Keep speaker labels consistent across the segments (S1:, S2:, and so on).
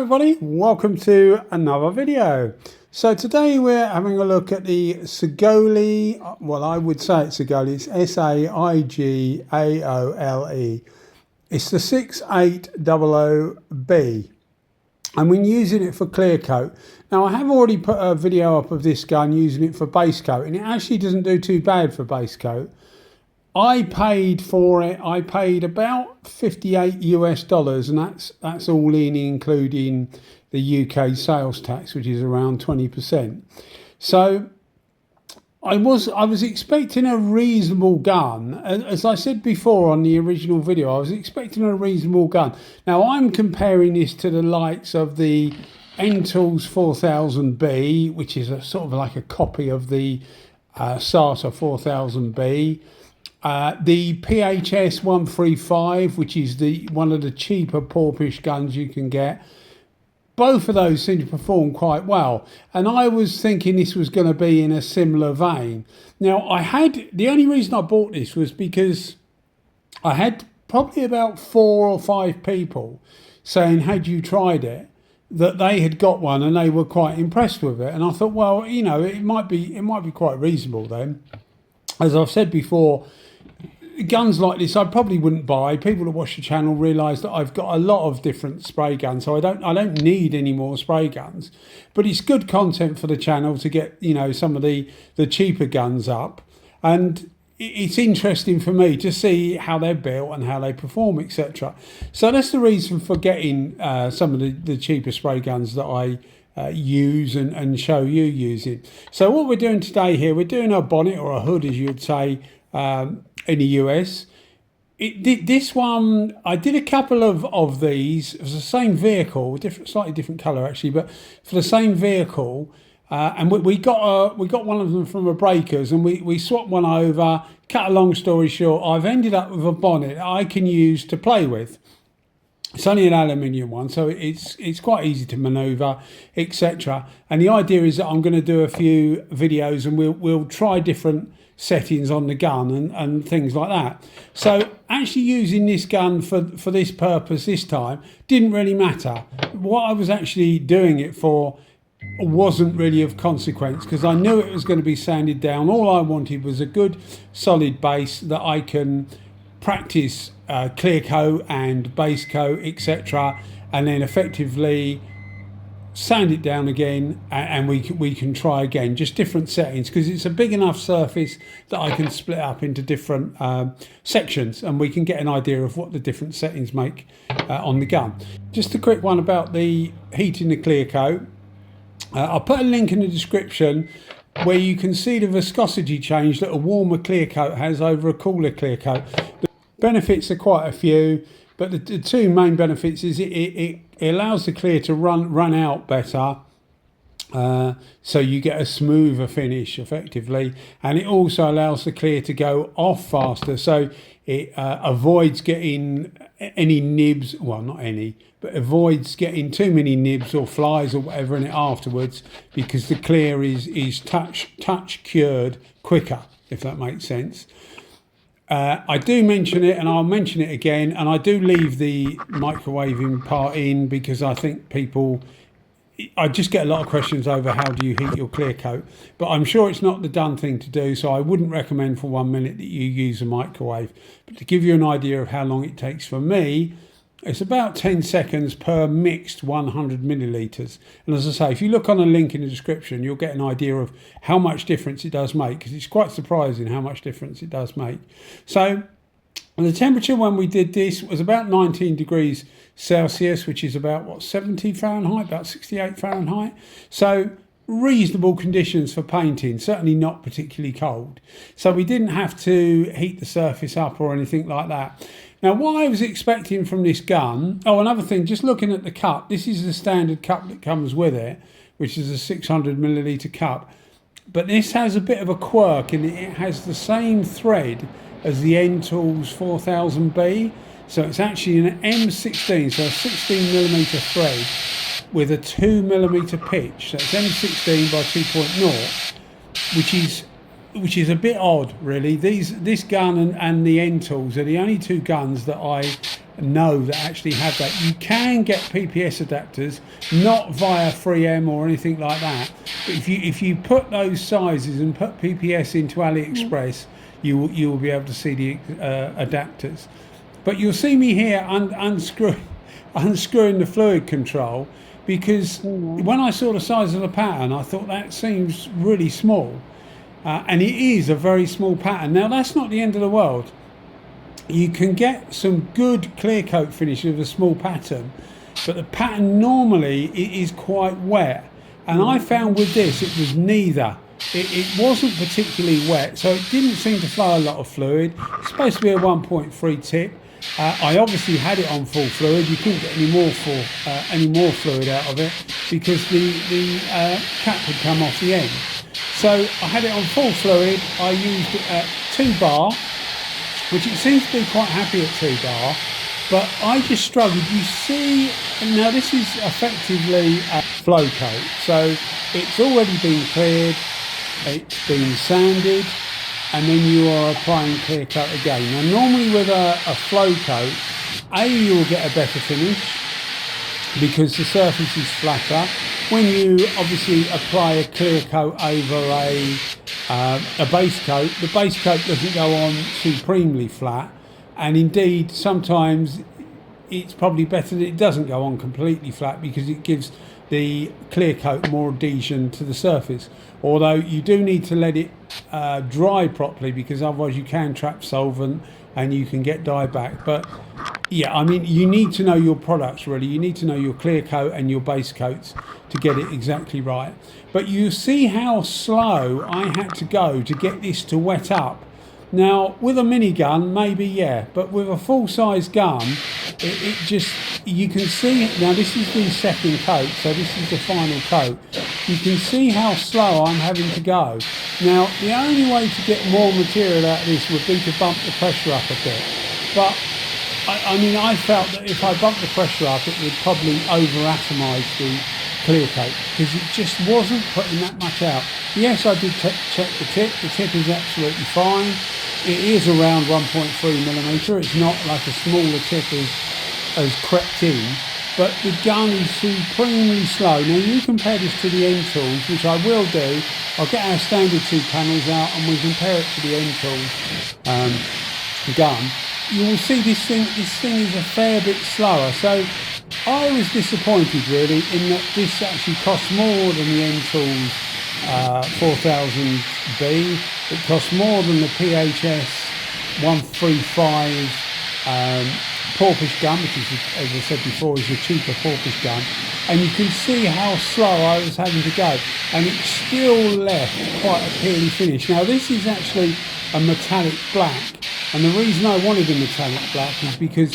S1: everybody, welcome to another video. So today we're having a look at the Saigaole, well I would say it's Saigaole, it's S-A-I-G-A-O-L-E. It's the 6800B and we're using it for clear coat. Now I have already put a video up of this gun using it for base coat and it actually doesn't do too bad for base coat. I paid for it, I paid about $58 US, and that's all in including the UK sales tax, which is around 20%. So I was expecting a reasonable gun. As I said before on the original video, I was expecting a reasonable gun. Now I'm comparing this to the likes of the Ntools 4000B, which is a sort of like a copy of the Saigaole 4000B. The PHS 135, which is one of the cheaper porpish guns you can get. Both of those seem to perform quite well, and I was thinking this was going to be in a similar vein. Now the only reason I bought this was because I had probably about 4 or 5 people saying, had you tried it, that they had got one and they were quite impressed with it, and I thought, well, you know, it might be quite reasonable then. As I've said before, guns like this I probably wouldn't buy. People that watch the channel realise that I've got a lot of different spray guns, so I don't need any more spray guns. But it's good content for the channel to get, you know, some of the cheaper guns up, and it's interesting for me to see how they're built and how they perform, etc. So that's the reason for getting some of the cheaper spray guns that I use and show you using. So what we're doing today here, we're doing a bonnet or a hood, as you'd say, in the US. This one, I did a couple of these. It was the same vehicle, slightly different colour actually, but for the same vehicle. And we got one of them from a Breakers, and we swapped one over. Cut a long story short, I've ended up with a bonnet I can use to play with. It's only an aluminium one, so it's quite easy to manoeuvre, etc. And the idea is that I'm going to do a few videos and we'll try different settings on the gun and things like that. So actually using this gun for this purpose this time didn't really matter. What I was actually doing it for wasn't really of consequence, because I knew it was going to be sanded down. All I wanted was a good solid base that I can practice clear coat and base coat, etc., and then effectively sand it down again, and we can try again, just different settings, because it's a big enough surface that I can split up into different sections, and we can get an idea of what the different settings make on the gun. Just a quick one about the heating the clear coat. I'll put a link in the description where you can see the viscosity change that a warmer clear coat has over a cooler clear coat. The benefits are quite a few, but the two main benefits is it allows the clear to run out better, so you get a smoother finish effectively, and it also allows the clear to go off faster, so it avoids getting any nibs, well not any, but avoids getting too many nibs or flies or whatever in it afterwards, because the clear is touch cured quicker, if that makes sense. I do mention it, and I'll mention it again, and I do leave the microwaving part in because I think I just get a lot of questions over how do you heat your clear coat, but I'm sure it's not the done thing to do, so I wouldn't recommend for 1 minute that you use a microwave. But to give you an idea of how long it takes for me, it's about 10 seconds per mixed 100 millilitres. And as I say, if you look on a link in the description, you'll get an idea of how much difference it does make, because it's quite surprising how much difference it does make. So the temperature when we did this was about 19 degrees Celsius, which is about, what, 70 Fahrenheit, about 68 Fahrenheit. So reasonable conditions for painting, certainly not particularly cold. So we didn't have to heat the surface up or anything like that. Now, what I was expecting from this gun, oh, another thing, just looking at the cup, this is the standard cup that comes with it, which is a 600 milliliter cup. But this has a bit of a quirk in that it has the same thread as the Ntools 4000B. So it's actually an M16, so a 16 millimeter thread with a 2 millimeter pitch. So it's M16 by 2.0, which is a bit odd, really. This gun and the Ntools are the only two guns that I know that actually have that. You can get PPS adapters, not via 3M or anything like that. But if you put those sizes and put PPS into AliExpress, you will be able to see the adapters. But you'll see me here unscrewing the fluid control, because when I saw the size of the pattern, I thought that seems really small. And it is a very small pattern. Now, that's not the end of the world. You can get some good clear coat finish with a small pattern, but the pattern normally it is quite wet. And I found with this, it was neither. It wasn't particularly wet, so it didn't seem to flow a lot of fluid. It's supposed to be a 1.3 tip. I obviously had it on full fluid. You couldn't get any more fluid out of it because the cap had come off the end. So I had it on full fluid. I used it at 2 bar, which it seems to be quite happy at 2 bar, but I just struggled. You see, now this is effectively a flow coat, so it's already been cleared, it's been sanded, and then you are applying clear coat again. Now normally with a flow coat, you will get a better finish because the surface is flatter. When you obviously apply a clear coat over a base coat, the base coat doesn't go on supremely flat, and indeed sometimes it's probably better that it doesn't go on completely flat because it gives the clear coat more adhesion to the surface. Although you do need to let it dry properly, because otherwise you can trap solvent and you can get dye back. But yeah, I mean, you need to know your products really. You need to know your clear coat and your base coats to get it exactly right. But you see how slow I had to go to get this to wet up. Now with a mini gun maybe, yeah, but with a full size gun it just, you can see, now this is the second coat, so this is the final coat. You can see how slow I'm having to go. Now the only way to get more material out of this would be to bump the pressure up a bit, but I mean, I felt that if I bumped the pressure up it would probably over atomize the clear coat because it just wasn't putting that much out. Yes, I did check the tip is absolutely fine. It is around 1.3mm. It's not like a smaller tip has crept in, but the gun is supremely slow. Now you compare this to the Ntools, which I will do. I'll get our standard 2 panels out and we'll compare it to the Ntools gun. You will see this thing is a fair bit slower. So I was disappointed really in that this actually costs more than the Ntools 4000B. It costs more than the PHS 135 porpoise gun, which is, as I said before, is a cheaper porpoise gun. And you can see how slow I was having to go, and it still left quite a peely finish. Now this is actually a metallic black, and the reason I wanted a metallic black is because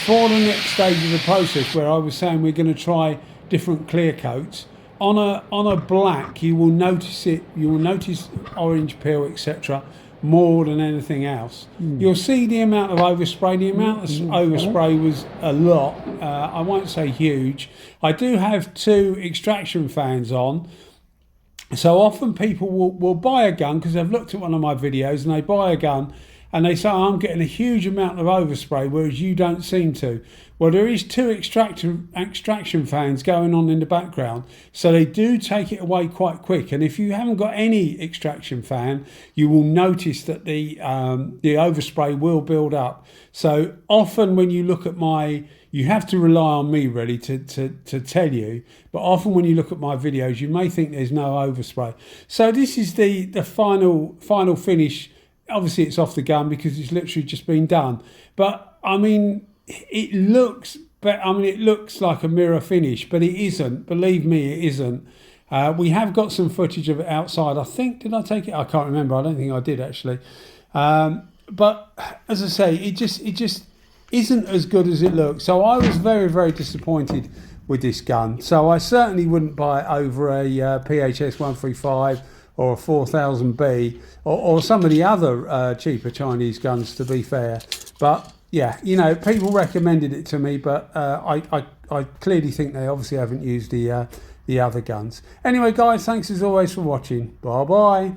S1: for the next stage of the process, where I was saying we're going to try different clear coats, on a black you will notice it. You will notice orange peel, etc., more than anything else. You'll see the amount of overspray. The amount of overspray was a lot. I won't say huge. I do have 2 extraction fans on, so often people will buy a gun because they've looked at one of my videos and they buy a gun and they say, I'm getting a huge amount of overspray, whereas you don't seem to. Well, there is 2 extraction fans going on in the background, so they do take it away quite quick. And if you haven't got any extraction fan, you will notice that the overspray will build up. So often when you look at you have to rely on me really to tell you, but often when you look at my videos, you may think there's no overspray. So this is the final finish. Obviously it's off the gun because it's literally just been done. But I mean, it looks like a mirror finish, but it isn't. Believe me, it isn't. We have got some footage of it outside. I think, did I take it? I can't remember. I don't think I did actually. But as I say, it just isn't as good as it looks. So I was very, very disappointed with this gun. So I certainly wouldn't buy it over a PHS 135 or a 4000B or some of the other cheaper Chinese guns, to be fair. But yeah, you know, people recommended it to me, but I clearly think they obviously haven't used the other guns. Anyway, guys, thanks as always for watching. Bye bye.